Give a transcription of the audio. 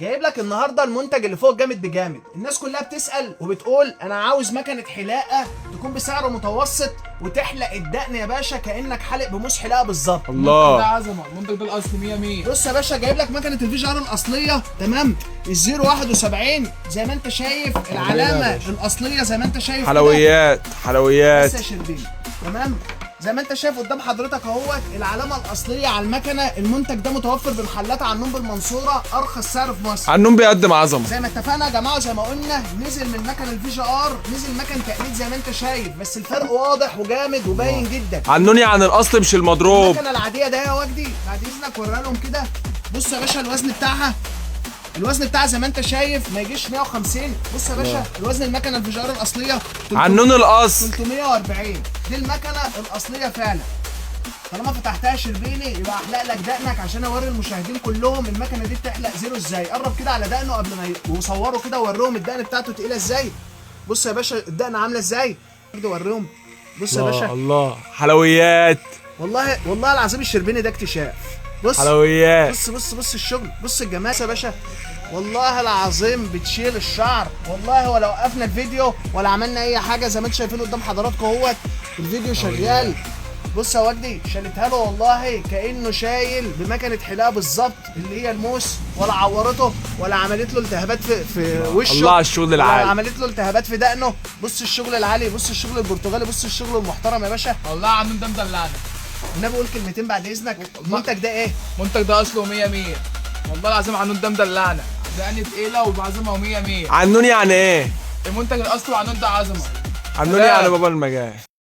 جايب لك النهارده المنتج اللي فوق جامد بجامد. الناس كلها بتسأل وبتقول انا عاوز مكنه حلاقه تكون بسعر متوسط وتحلق الدقن يا باشا كانك حالق بموس حلاقه بالظبط. المنتج ده الله. عظمه، المنتج ده الاصل 100 100. بص يا باشا، جايب لك مكنه الفي جي ار الاصليه، تمام؟ الزيرو 71 زي ما انت شايف، العلامه الاصليه زي ما انت شايف كده. حلويات حلويات. بس يا شربيني، تمام؟ زي ما انت شايف قدام حضرتك اهوت العلامه الاصليه على المكنه. المنتج ده متوفر بمحلات عنون بالمنصوره، ارخص سعر في مصر. عنون بيقدم عظمه. زي ما اتفقنا يا جماعه، زي ما قلنا نزل من مكن الفي جي ار، نزل مكن تقليد زي ما انت شايف، بس الفرق واضح وجامد وباين جدا. عنوني عن الاصل مش المضروب. المكنه العاديه ده يا وجدي بعد اذنك وريها لهم كده. بص يا باشا الوزن بتاعها، الوزن بتاعها زي ما انت شايف ما يجيش 150. بص يا باشا الوزن المكنه الفي جي ار الاصليه عنون الاصل 340. دي المكنه الاصليه فعلا. طالما فتحتها شربيني يبقى احلق لك دقنك عشان اوري المشاهدين كلهم المكنه دي بتحلق زيرو ازاي. قرب كده على دقنه قبل ما وصوروا كده ووريهم الدقن بتاعته تقيله ازاي. بص يا باشا الدقن عامله ازاي، كده وريهم. بص يا باشا، الله حلويات والله العظيم الشربيني ده اكتشاف. بص حلويات. بص الشغل، بص الجمال يا باشا. والله العظيم بتشيل الشعر. والله ولا وقفنا الفيديو ولا عملنا اي حاجه، زي ما انتم شايفين قدام حضراتكم اهوت الفيديو شغال. بص يا وجدي شالتها له والله كانه شايل بمكنه حلاقه بالظبط، اللي هي الموس، ولا عورته ولا عملت له التهابات في وشه. الله على الشغل العالي. ولا عملت له التهابات في دقنه. بص الشغل العالي، بص الشغل البرتغالي، بص الشغل المحترم يا باشا. والله عنون ده مدلعنا. النبي قول كلمتين بعد اذنك. المنتج ده ايه؟ المنتج ده اصله 100 100. والله العظيم عنون ده مدلعنا، دقن تقيله وبعظمه و100 100. عنوني يعني ايه؟ المنتج الاصلي عنون ده عظمه. عنوني يعني بابا المجال.